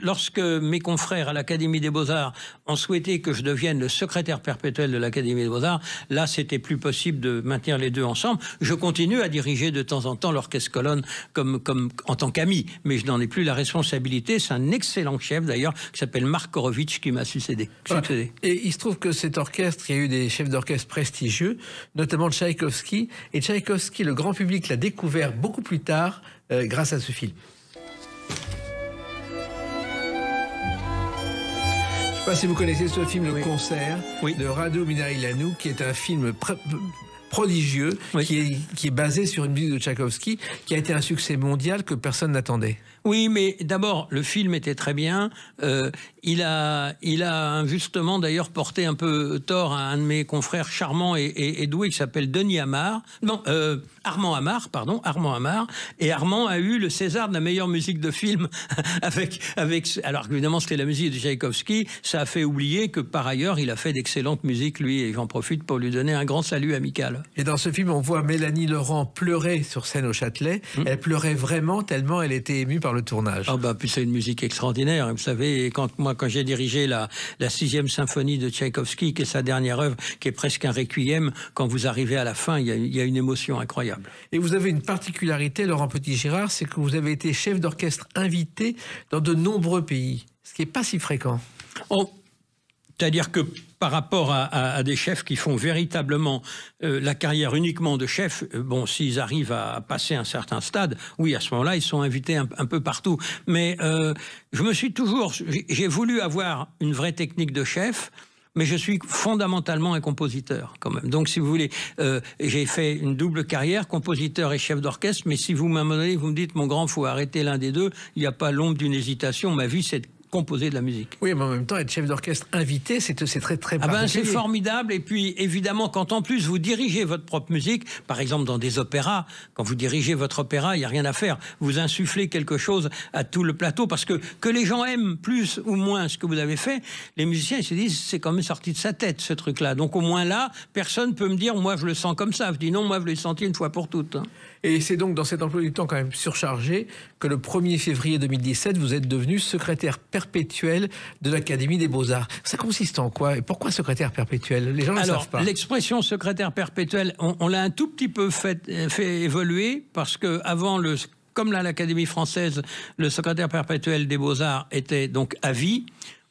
lorsque mes confrères à l'Académie des Beaux-Arts ont souhaité que je devienne le secrétaire perpétuel de l'Académie des Beaux-Arts, là, c'était plus possible de maintenir les deux ensemble. Je continue à diriger de temps en temps l'orchestre colonne comme en tant qu'ami, mais je n'en ai plus la responsabilité. C'est un excellent chef, d'ailleurs, qui s'appelle Marc Horowitz, qui m'a succédé. Et il se trouve que cet orchestre, il y a eu des chefs d'orchestre prestigieux, notamment Tchaïkovski. Et Tchaïkovski, le grand public l'a découvert beaucoup plus tard grâce à ce film. Je ne sais pas si vous connaissez ce film, Le Concert, de Radu Minarilanou, qui est un film prodigieux, qui est basé sur une musique de Tchaïkovski, qui a été un succès mondial que personne n'attendait. Oui, mais d'abord, le film était très bien. Il a injustement d'ailleurs porté un peu tort à un de mes confrères charmants et doué qui s'appelle Denis Amar. Non, Armand Amar, pardon, Armand Amar. Et Armand a eu le César de la meilleure musique de film alors évidemment c'était la musique de Tchaïkovski. Ça a fait oublier que par ailleurs il a fait d'excellentes musiques lui, et j'en profite pour lui donner un grand salut amical. Et dans ce film, on voit Mélanie Laurent pleurer sur scène au Châtelet. Elle pleurait vraiment tellement elle était émue par le tournage. Ah bah, puis c'est une musique extraordinaire. Vous savez, quand j'ai dirigé la 6e symphonie de Tchaïkovski, qui est sa dernière œuvre, qui est presque un requiem, quand vous arrivez à la fin, il y a une émotion incroyable. Et vous avez une particularité, Laurent Petit-Girard, c'est que vous avez été chef d'orchestre invité dans de nombreux pays, ce qui n'est pas si fréquent. C'est-à-dire que par rapport à des chefs qui font véritablement la carrière uniquement de chef, bon, s'ils arrivent à passer un certain stade, oui, à ce moment-là, ils sont invités un peu partout. Mais j'ai voulu avoir une vraie technique de chef, mais je suis fondamentalement un compositeur, quand même. Donc, si vous voulez, j'ai fait une double carrière, compositeur et chef d'orchestre, mais si vous m'amenez, vous me dites, mon grand, faut arrêter l'un des deux, il n'y a pas l'ombre d'une hésitation. Ma vie, c'est composer de la musique. Oui, mais en même temps, être chef d'orchestre invité, c'est très, très particulier. C'est formidable. Et puis, évidemment, quand en plus vous dirigez votre propre musique, par exemple dans des opéras, quand vous dirigez votre opéra, il n'y a rien à faire. Vous insufflez quelque chose à tout le plateau, parce que les gens aiment plus ou moins ce que vous avez fait, les musiciens, ils se disent, c'est quand même sorti de sa tête, ce truc-là. Donc, au moins là, personne ne peut me dire, moi, je le sens comme ça. Je dis non, moi, je l'ai senti une fois pour toutes. Et c'est donc dans cet emploi du temps quand même surchargé que le 1er février 2017, vous êtes devenu secrétaire perpétuel de l'Académie des Beaux-Arts. Ça consiste en quoi? Et pourquoi secrétaire perpétuel? Les gens ne le savent pas. L'expression secrétaire perpétuel, on l'a un tout petit peu fait évoluer, parce que avant comme là, l'Académie française, le secrétaire perpétuel des Beaux-Arts était donc à vie.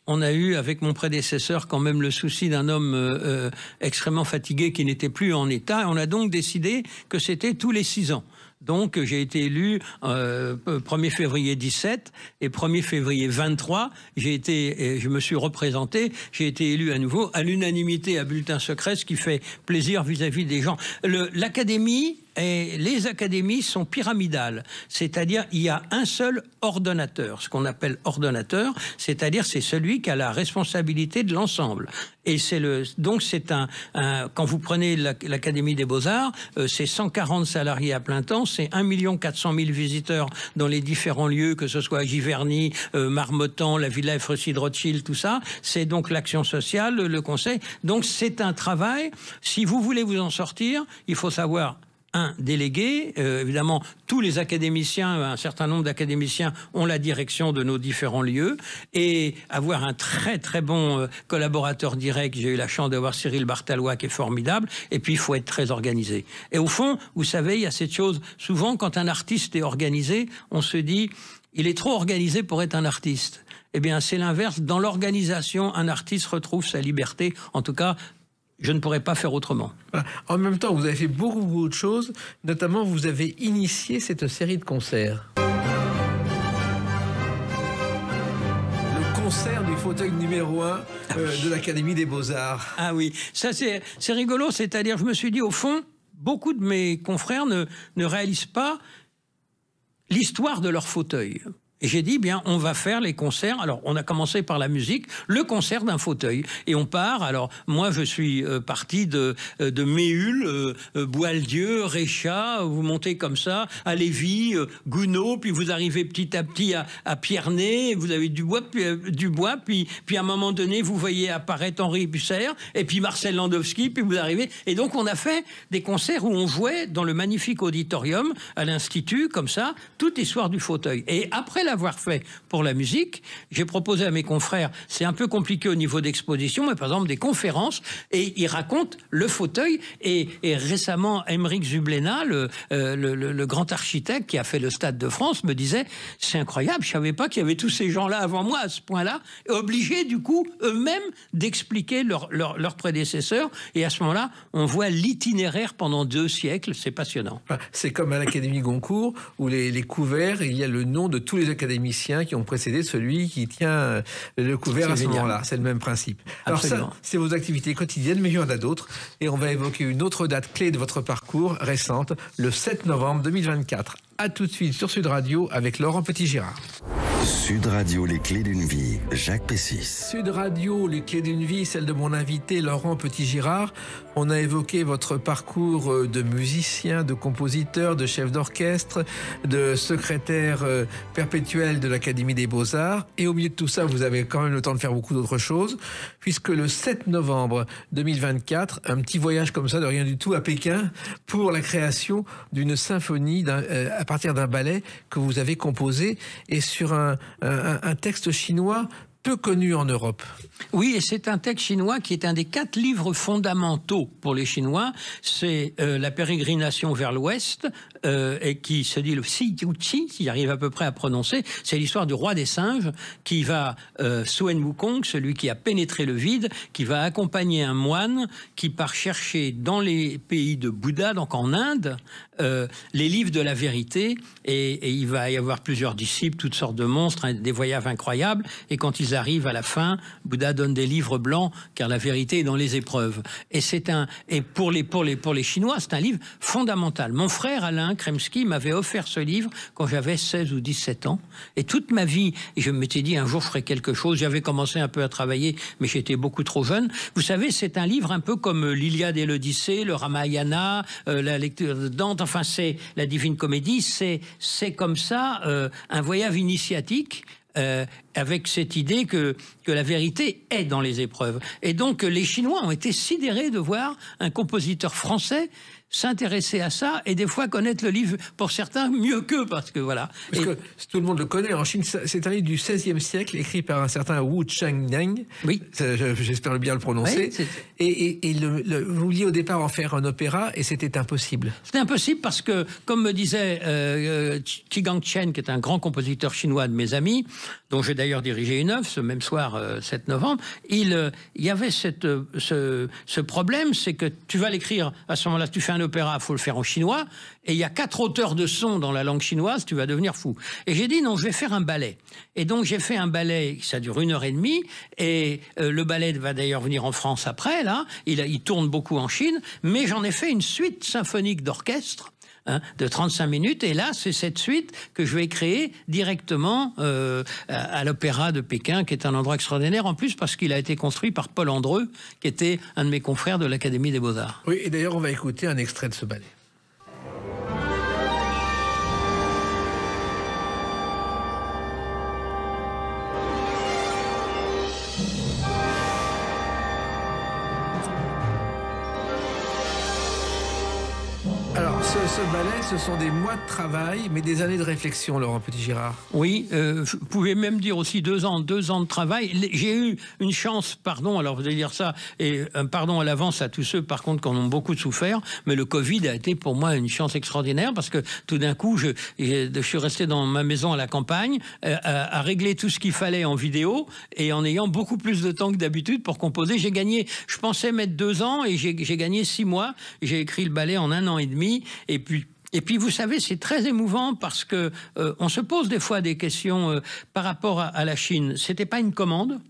On a eu, avec mon prédécesseur, quand même le souci d'un homme extrêmement fatigué qui n'était plus en état. On a donc décidé que c'était tous les 6 ans. Donc, j'ai été élu 1er février 17 et 1er février 23. Je me suis représenté. J'ai été élu à nouveau à l'unanimité à bulletin secret, ce qui fait plaisir vis-à-vis des gens. L'Académie et les académies sont pyramidales, c'est-à-dire il y a un seul ordonnateur, ce qu'on appelle ordonnateur, c'est-à-dire c'est celui qui a la responsabilité de l'ensemble. Et donc c'est quand vous prenez l'Académie des Beaux-Arts, c'est 140 salariés à plein temps, c'est 1 400 000 visiteurs dans les différents lieux, que ce soit à Giverny, Marmottan, la Villa Efrussi de Rothschild, tout ça. C'est donc l'action sociale, le conseil. Donc c'est un travail. Si vous voulez vous en sortir, il faut savoir un délégué, évidemment tous les académiciens, un certain nombre d'académiciens ont la direction de nos différents lieux, et avoir un très très bon collaborateur direct. J'ai eu la chance d'avoir Cyril Bartalois qui est formidable, et puis il faut être très organisé. Et au fond, vous savez, il y a cette chose, souvent quand un artiste est organisé, on se dit, il est trop organisé pour être un artiste. Eh bien c'est l'inverse, dans l'organisation, un artiste retrouve sa liberté, en tout cas, je ne pourrais pas faire autrement. En même temps, vous avez fait beaucoup de choses. Notamment, vous avez initié cette série de concerts. Le concert du fauteuil numéro 1 de l'Académie des Beaux-Arts. Ah oui, ça c'est rigolo. C'est-à-dire, je me suis dit, au fond, beaucoup de mes confrères ne réalisent pas l'histoire de leur fauteuil. Et j'ai dit, bien, on va faire les concerts. Alors, on a commencé par la musique, le concert d'un fauteuil. Et on part. Alors, moi, je suis parti de Méhul, Boieldieu, Réchat. Vous montez comme ça, à Lévis, Gounod, puis vous arrivez petit à petit à Piernay. Vous avez Dubois, puis à un moment donné, vous voyez apparaître Henri Busser, et puis Marcel Landowski, puis vous arrivez. Et donc, on a fait des concerts où on jouait dans le magnifique auditorium à l'Institut, comme ça, toute l'histoire du fauteuil. Et après l'avoir fait pour la musique, j'ai proposé à mes confrères, c'est un peu compliqué au niveau d'exposition, mais par exemple des conférences, et ils racontent le fauteuil. Et récemment, Aymeric Zublena, le grand architecte qui a fait le Stade de France, me disait, c'est incroyable, je savais pas qu'il y avait tous ces gens-là avant moi à ce point-là, obligés du coup eux-mêmes d'expliquer leurs prédécesseurs. Et à ce moment-là, on voit l'itinéraire pendant 2 siècles, c'est passionnant. C'est comme à l'Académie Goncourt, où les couverts, il y a le nom de tous les académiciens qui ont précédé celui qui tient le couvert à ce moment-là. C'est le même principe. Alors ça, c'est vos activités quotidiennes, mais il y en a d'autres. Et on va évoquer une autre date clé de votre parcours récente, le 7 novembre 2024. À tout de suite sur Sud Radio avec Laurent Petit-Girard. Sud Radio, les clés d'une vie, Jacques Pessis. Sud Radio, les clés d'une vie, celle de mon invité Laurent Petit-Girard. On a évoqué votre parcours de musicien, de compositeur, de chef d'orchestre, de secrétaire perpétuel de l'Académie des Beaux-Arts. Et au milieu de tout ça, vous avez quand même le temps de faire beaucoup d'autres choses, puisque le 7 novembre 2024, un petit voyage comme ça, de rien du tout, à Pékin, pour la création d'une symphonie à partir d'un ballet que vous avez composé, et sur un texte chinois peu connu en Europe. Oui, et c'est un texte chinois qui est un des 4 livres fondamentaux pour les Chinois. C'est la pérégrination vers l'Ouest, et qui se dit le Si Yu Qi, s'il arrive à peu près à prononcer. C'est l'histoire du roi des singes qui va, Sun Wukong, celui qui a pénétré le vide, qui va accompagner un moine qui part chercher dans les pays de Bouddha, donc en Inde, les livres de la vérité, et il va y avoir plusieurs disciples, toutes sortes de monstres, des voyages incroyables, et quand ils arrivent à la fin, Bouddha donne des livres blancs, car la vérité est dans les épreuves. Et pour les Chinois, c'est un livre fondamental. Mon frère Alain Kremski m'avait offert ce livre quand j'avais 16 ou 17 ans, et toute ma vie, je m'étais dit un jour je ferai quelque chose. J'avais commencé un peu à travailler, mais j'étais beaucoup trop jeune. Vous savez, c'est un livre un peu comme l'Iliade et l'Odyssée, le Ramayana, la lecture de Dante, enfin c'est la Divine Comédie, c'est comme ça un voyage initiatique, avec cette idée que la vérité est dans les épreuves. Et donc les Chinois ont été sidérés de voir un compositeur français s'intéresser à ça, et des fois connaître le livre, pour certains, mieux qu'eux, parce que voilà. Parce que tout le monde le connaît, en Chine, c'est un livre du XVIe siècle, écrit par un certain Wu Changniang. Oui. J'espère bien le prononcer. Oui, et vous vouliez au départ en faire un opéra, et c'était impossible. C'était impossible parce que, comme me disait Qi Gangchen, qui est un grand compositeur chinois de mes amis, dont j'ai d'ailleurs dirigé une œuvre ce même soir, 7 novembre, il y avait ce problème, c'est que tu vas l'écrire, à ce moment-là, tu fais un opéra, il faut le faire en chinois, et il y a 4 auteurs de son dans la langue chinoise, tu vas devenir fou. Et j'ai dit non, je vais faire un ballet. Et donc j'ai fait un ballet, ça dure 1h30, et le ballet va d'ailleurs venir en France après, là, il tourne beaucoup en Chine, mais j'en ai fait une suite symphonique d'orchestre, de 35 minutes, et là c'est cette suite que je vais créer directement à l'Opéra de Pékin, qui est un endroit extraordinaire en plus parce qu'il a été construit par Paul Andreu, qui était un de mes confrères de l'Académie des Beaux-Arts. Oui, et d'ailleurs on va écouter un extrait de ce ballet. Ce ballet, ce sont des mois de travail, mais des années de réflexion, Laurent Petit-Girard. Oui, vous pouvez même dire aussi 2 ans de travail. J'ai eu une chance, pardon, alors vous allez dire ça, et pardon à l'avance à tous ceux, par contre, qui en ont beaucoup souffert, mais le Covid a été pour moi une chance extraordinaire, parce que tout d'un coup, je suis resté dans ma maison à la campagne, à régler tout ce qu'il fallait en vidéo, et en ayant beaucoup plus de temps que d'habitude pour composer. J'ai gagné, je pensais mettre 2 ans, et j'ai gagné 6 mois. J'ai écrit le ballet en 1 an et demi, et puis vous savez, c'est très émouvant parce que on se pose des fois des questions par rapport à la Chine. C'était pas une commande.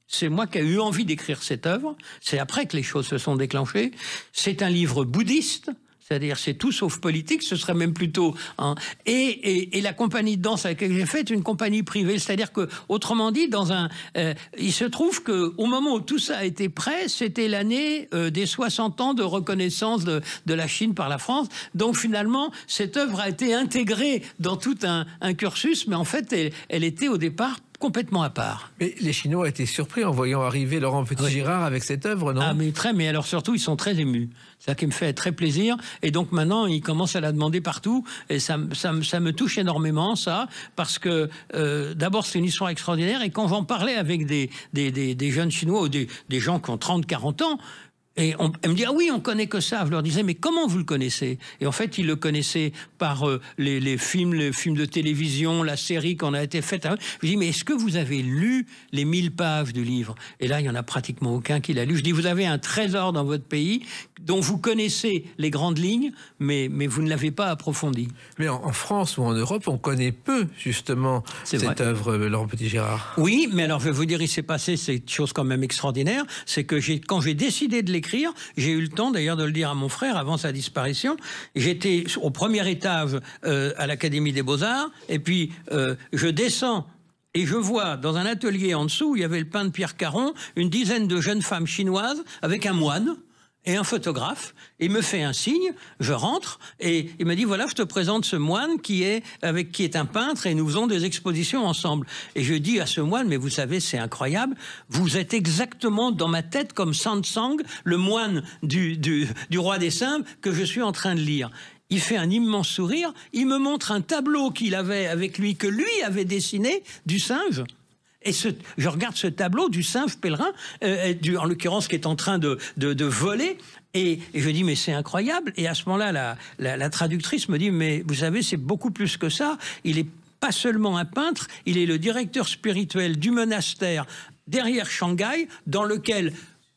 C'est moi qui ai eu envie d'écrire cette œuvre. C'est après que les choses se sont déclenchées. C'est un livre bouddhiste. C'est-à-dire, c'est tout sauf politique, ce serait même plutôt... Et la compagnie de danse avec laquelle j'ai fait est une compagnie privée. C'est-à-dire que, autrement dit, il se trouve qu'au moment où tout ça a été prêt, c'était l'année des 60 ans de reconnaissance de la Chine par la France. Donc, finalement, cette œuvre a été intégrée dans tout un cursus, mais en fait, elle était au départ complètement à part. Mais les Chinois étaient surpris en voyant arriver Laurent Petit-Girard avec cette œuvre, non? Ah, mais alors surtout, ils sont très émus. C'est ça qui me fait très plaisir. Et donc maintenant, ils commencent à la demander partout. Et ça me touche énormément, ça, parce que d'abord, c'est une histoire extraordinaire. Et quand j'en parlais avec des jeunes Chinois ou des gens qui ont 30, 40 ans, et elle me dit, ah oui, on connaît que ça. Je leur disais, mais comment vous le connaissez? Et en fait, ils le connaissaient par les films de télévision, la série qu'on a été faite. Je dis, mais est-ce que vous avez lu les 1000 pages du livre? Et là, il n'y en a pratiquement aucun qui l'a lu. Je dis, vous avez un trésor dans votre pays dont vous connaissez les grandes lignes, mais vous ne l'avez pas approfondi. Mais en France ou en Europe, on connaît peu, justement, cette œuvre, Laurent Petit-Girard. Oui, mais alors, je vais vous dire, il s'est passé cette chose quand même extraordinaire, c'est que quand j'ai décidé de l'écrire, j'ai eu le temps d'ailleurs de le dire à mon frère avant sa disparition. J'étais au premier étage à l'Académie des Beaux-Arts, et puis je descends et je vois dans un atelier en dessous où il y avait le peintre Pierre Caron, une dizaine de jeunes femmes chinoises avec un moine et un photographe. Il me fait un signe, je rentre, et il me dit, voilà, je te présente ce moine qui est un peintre, et nous faisons des expositions ensemble. Et je dis à ce moine, mais vous savez, c'est incroyable, vous êtes exactement dans ma tête comme Sansang, le moine du roi des singes, que je suis en train de lire. Il fait un immense sourire, il me montre un tableau qu'il avait avec lui, que lui avait dessiné, du singe. Et je regarde ce tableau du singe pèlerin, en l'occurrence qui est en train de voler, et je dis, mais c'est incroyable. Et à ce moment-là, la traductrice me dit, mais vous savez, c'est beaucoup plus que ça. Il est pas seulement un peintre, il est le directeur spirituel du monastère derrière Shanghai, dans lequel...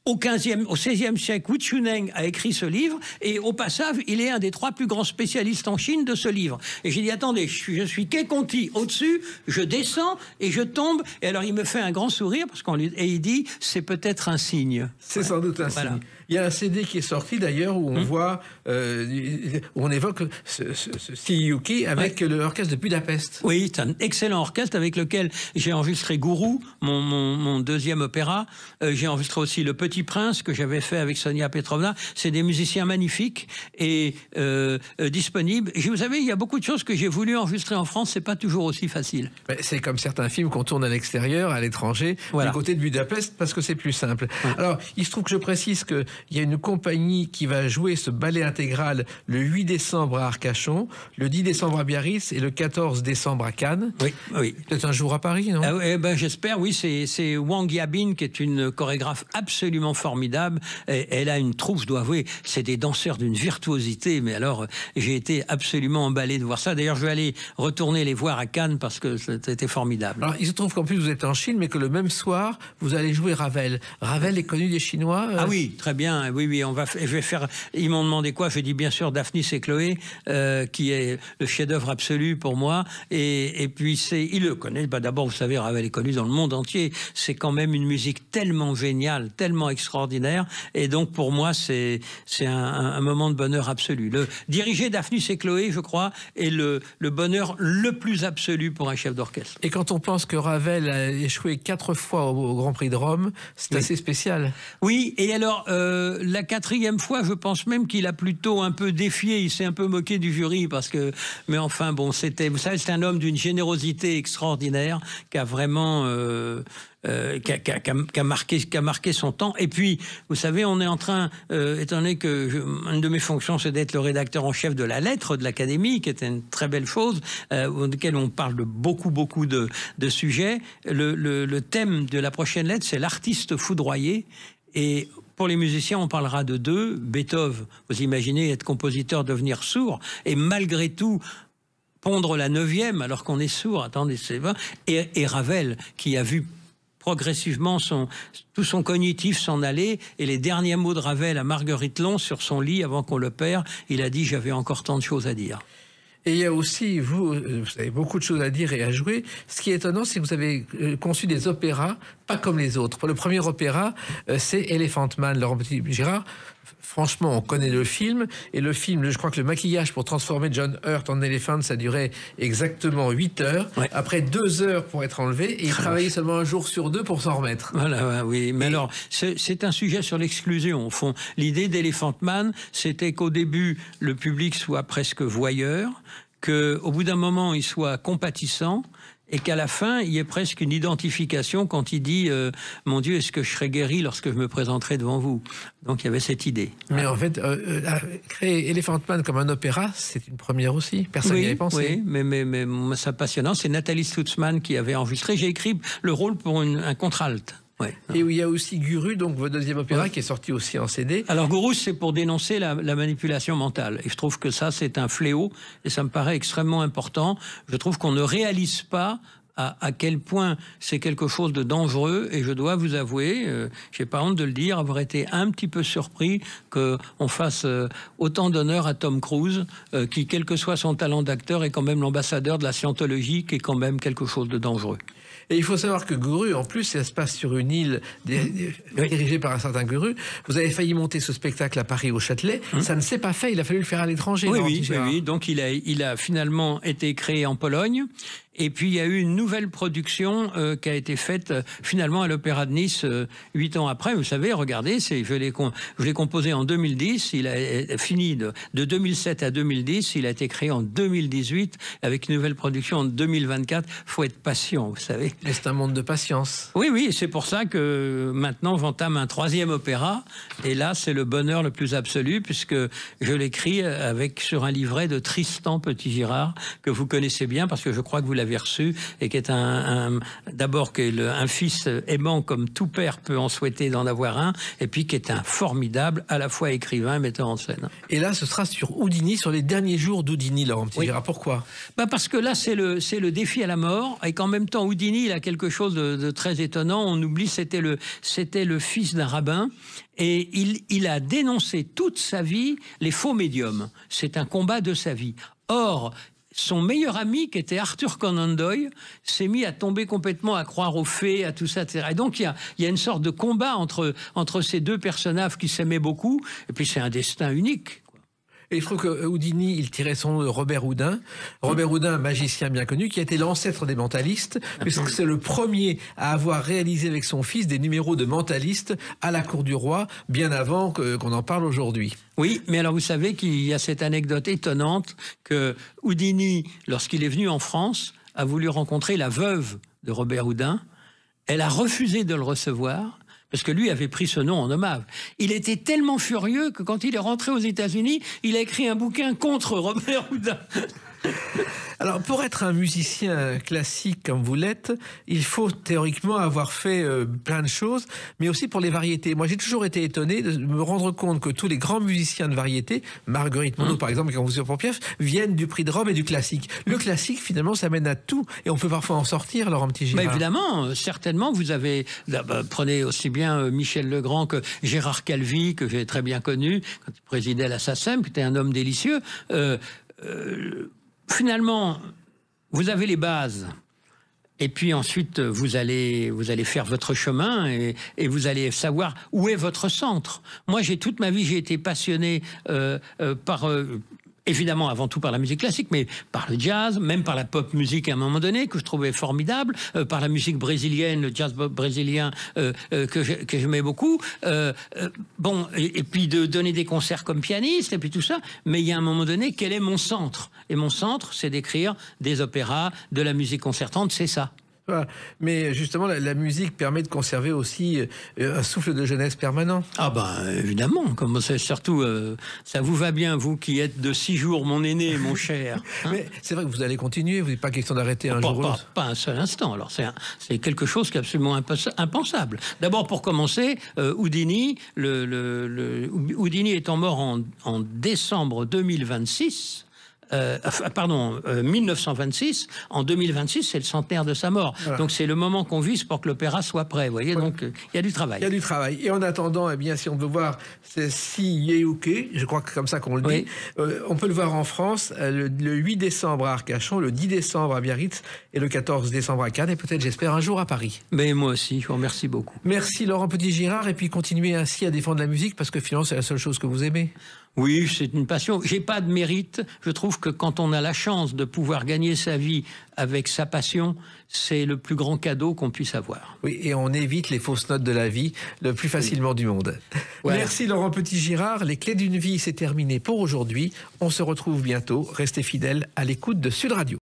Au XVIe siècle, Wu Chuneng a écrit ce livre, et au passage, il est un des 3 plus grands spécialistes en Chine de ce livre. Et j'ai dit, attendez, je suis Ke Conti au-dessus, je descends et je tombe. Et alors il me fait un grand sourire, et il dit, c'est peut-être un signe. C'est sans doute un signe. Il y a un CD qui est sorti d'ailleurs où on voit, où on évoque ce Siyuki avec l'orchestre de Budapest. Oui, c'est un excellent orchestre avec lequel j'ai enregistré Gourou, mon deuxième opéra. J'ai enregistré aussi Le Petit Prince que j'avais fait avec Sonia Petrovna. C'est des musiciens magnifiques et disponibles. Et vous savez, il y a beaucoup de choses que j'ai voulu enregistrer en France. C'est pas toujours aussi facile. C'est comme certains films qu'on tourne à l'extérieur, à l'étranger, du côté de Budapest, parce que c'est plus simple. Alors, il se trouve que je précise que il y a une compagnie qui va jouer ce ballet intégral le 8 décembre à Arcachon, le 10 décembre à Biarritz et le 14 décembre à Cannes. Oui. Peut-être un jour à Paris, non? J'espère, oui. C'est Wang Yabin qui est une chorégraphe absolument formidable. Elle a une troupe, je dois avouer, c'est des danseurs d'une virtuosité. Mais alors, j'ai été absolument emballé de voir ça. D'ailleurs, je vais aller retourner les voir à Cannes parce que c'était formidable. Alors, il se trouve qu'en plus, vous êtes en Chine, mais que le même soir, vous allez jouer Ravel. Ravel est connu des Chinois Ah oui, très bien. Oui, je vais faire. Ils m'ont demandé quoi? J'ai dit bien sûr Daphnis et Chloé, qui est le chef-d'œuvre absolu pour moi. Et puis ils le connaissent. D'abord, vous savez, Ravel est connu dans le monde entier. C'est quand même une musique tellement géniale, tellement extraordinaire. Et donc pour moi, c'est un moment de bonheur absolu. Diriger Daphnis et Chloé, je crois, est le bonheur le plus absolu pour un chef d'orchestre. Et quand on pense que Ravel a échoué 4 fois au Grand Prix de Rome, c'est assez spécial. Oui, et alors la 4e fois, je pense même qu'il a plutôt un peu défié, il s'est un peu moqué du jury mais enfin bon, vous savez, c'est un homme d'une générosité extraordinaire qui a vraiment qui a marqué son temps. Et puis, vous savez, on est en train, étant donné que une de mes fonctions, c'est d'être le rédacteur en chef de la lettre de l'Académie, qui était une très belle chose, auquel on parle de beaucoup de sujets. Le thème de la prochaine lettre, c'est l'artiste foudroyé. Et pour les musiciens, on parlera de 2. Beethoven, vous imaginez être compositeur, devenir sourd, et malgré tout pondre la 9e alors qu'on est sourd. Attendez, c'est vrai. Et Ravel, qui a vu progressivement tout son cognitif s'en aller, et les derniers mots de Ravel à Marguerite Long sur son lit avant qu'on le perde, il a dit « J'avais encore tant de choses à dire ». Et il y a aussi, vous avez beaucoup de choses à dire et à jouer. Ce qui est étonnant, c'est que vous avez conçu des opéras pas comme les autres. Le premier opéra, c'est Elephant Man, Laurent Petit-Girard. Franchement, on connaît le film, et le film, je crois que le maquillage pour transformer John Hurt en éléphant, ça durait exactement 8 heures. Ouais. Après 2 heures pour être enlevé, et il travaillait seulement un jour sur 2 pour s'en remettre. Voilà, oui. Mais alors, c'est un sujet sur l'exclusion. Au fond, l'idée d'Elephant Man, c'était qu'au début, le public soit presque voyeur, qu'au bout d'un moment, il soit compatissant, et qu'à la fin, il y ait presque une identification quand il dit mon Dieu, est-ce que je serai guéri lorsque je me présenterai devant vous? Donc il y avait cette idée. Mais en fait, créer Elephant Man comme un opéra, c'est une première aussi. Personne n'y avait pensé. Oui, mais c'est passionnant. C'est Nathalie Stutzman qui avait enregistré. J'ai écrit le rôle pour un contre-alt. Ouais. Et où il y a aussi Guru, donc votre deuxième opéra, qui est sorti aussi en CD. Alors Guru, c'est pour dénoncer la manipulation mentale. Et je trouve que ça, c'est un fléau, et ça me paraît extrêmement important. Je trouve qu'on ne réalise pas à quel point c'est quelque chose de dangereux, et je dois vous avouer, j'ai pas honte de le dire, avoir été un petit peu surpris qu'on fasse autant d'honneur à Tom Cruise, qui, quel que soit son talent d'acteur, est quand même l'ambassadeur de la scientologie, qui est quand même quelque chose de dangereux. Et il faut savoir que Guru, en plus, ça se passe sur une île dirigée par un certain Guru. Vous avez failli monter ce spectacle à Paris au Châtelet. Ça ne s'est pas fait, il a fallu le faire à l'étranger. Oui. Donc il a finalement été créé en Pologne. Et puis il y a eu une nouvelle production qui a été faite finalement à l'Opéra de Nice 8 ans après. Vous savez, regardez, je l'ai composé en 2010. Il a fini de 2007 à 2010. Il a été créé en 2018 avec une nouvelle production en 2024. Faut être patient, vous savez. Et c'est un monde de patience. Oui, c'est pour ça que maintenant j'entame un 3e opéra. Et là, c'est le bonheur le plus absolu, puisque je l'écris sur un livret de Tristan Petit-Girard, que vous connaissez bien, parce que je crois que vous l'avez reçu, et qui est d'abord un fils aimant comme tout père peut en souhaiter d'en avoir un, et puis qui est un formidable à la fois écrivain et metteur en scène. Et là, ce sera sur Houdini, sur les derniers jours d'Houdini, Laurent Petit-Girard. Pourquoi? Parce que là, c'est le défi à la mort, et qu'en même temps, Houdini, il a quelque chose de très étonnant. On oublie, c'était le fils d'un rabbin, et il a dénoncé toute sa vie les faux médiums. C'est un combat de sa vie. Or, son meilleur ami, qui était Arthur Conan Doyle, s'est mis à tomber complètement, à croire aux fées, à tout ça, etc. Et donc, il y a une sorte de combat entre ces deux personnages qui s'aimaient beaucoup, et puis c'est un destin unique. Et il trouve que Houdini, il tirait son nom de Robert Houdin. Robert Houdin, un magicien bien connu, qui a été l'ancêtre des mentalistes, puisque c'est le premier à avoir réalisé avec son fils des numéros de mentalistes à la cour du roi, bien avant qu'on en parle aujourd'hui. Oui, mais alors vous savez qu'il y a cette anecdote étonnante que Houdini, lorsqu'il est venu en France, a voulu rencontrer la veuve de Robert Houdin. Elle a refusé de le recevoir, parce que lui avait pris ce nom en hommage. Il était tellement furieux que quand il est rentré aux États-Unis, il a écrit un bouquin contre Robert Houdin. Alors, pour être un musicien classique comme vous l'êtes, il faut théoriquement avoir fait plein de choses, mais aussi pour les variétés. Moi, j'ai toujours été étonné de me rendre compte que tous les grands musiciens de variété, Marguerite Monod par exemple, qui ont composé pour Piaf, viennent du prix de Rome et du classique. Le classique, finalement, ça mène à tout, et on peut parfois en sortir, Laurent Petit-Girard. Évidemment, certainement, vous avez... prenez aussi bien Michel Legrand que Gérard Calvi, que j'ai très bien connu, quand il présidait la SACEM, qui était un homme délicieux. Finalement, vous avez les bases, et puis ensuite vous allez faire votre chemin, et vous allez savoir où est votre centre. Moi, toute ma vie, j'ai été passionné par... évidemment, avant tout par la musique classique, mais par le jazz, même par la pop musique à un moment donné, que je trouvais formidable, par la musique brésilienne, le jazz brésilien, que j'aimais beaucoup. Et puis de donner des concerts comme pianiste, et puis tout ça. Mais il y a un moment donné, quel est mon centre? Et mon centre, c'est d'écrire des opéras, de la musique concertante, c'est ça. Mais justement, la musique permet de conserver aussi un souffle de jeunesse permanent. Ah évidemment, comme c'est surtout, ça vous va bien, vous qui êtes de 6 jours mon aîné, mon cher. Hein? Mais c'est vrai que vous allez continuer, vous n'êtes pas question d'arrêter un jour ou l'autre. Pas un seul instant. Alors c'est quelque chose qui est absolument impensable. D'abord, pour commencer, Houdini, Houdini étant mort en décembre 2026. 1926. En 2026, c'est le centenaire de sa mort. Voilà. Donc c'est le moment qu'on vise pour que l'opéra soit prêt. Vous voyez, donc il y a du travail. Il y a du travail. Et en attendant, eh bien, si on veut voir Si Yéhouké, je crois que comme ça qu'on le dit, on peut le voir en France le 8 décembre à Arcachon, le 10 décembre à Biarritz et le 14 décembre à Cannes et peut-être, j'espère, un jour à Paris. Mais moi aussi, je vous remercie beaucoup. Merci Laurent Petit-Girard et puis continuez ainsi à défendre la musique parce que finalement c'est la seule chose que vous aimez. Oui, c'est une passion. J'ai pas de mérite. Je trouve que quand on a la chance de pouvoir gagner sa vie avec sa passion, c'est le plus grand cadeau qu'on puisse avoir. Oui, et on évite les fausses notes de la vie le plus facilement du monde. Ouais. Merci Laurent Petit-Girard. Les clés d'une vie, c'est terminé pour aujourd'hui. On se retrouve bientôt. Restez fidèles à l'écoute de Sud Radio.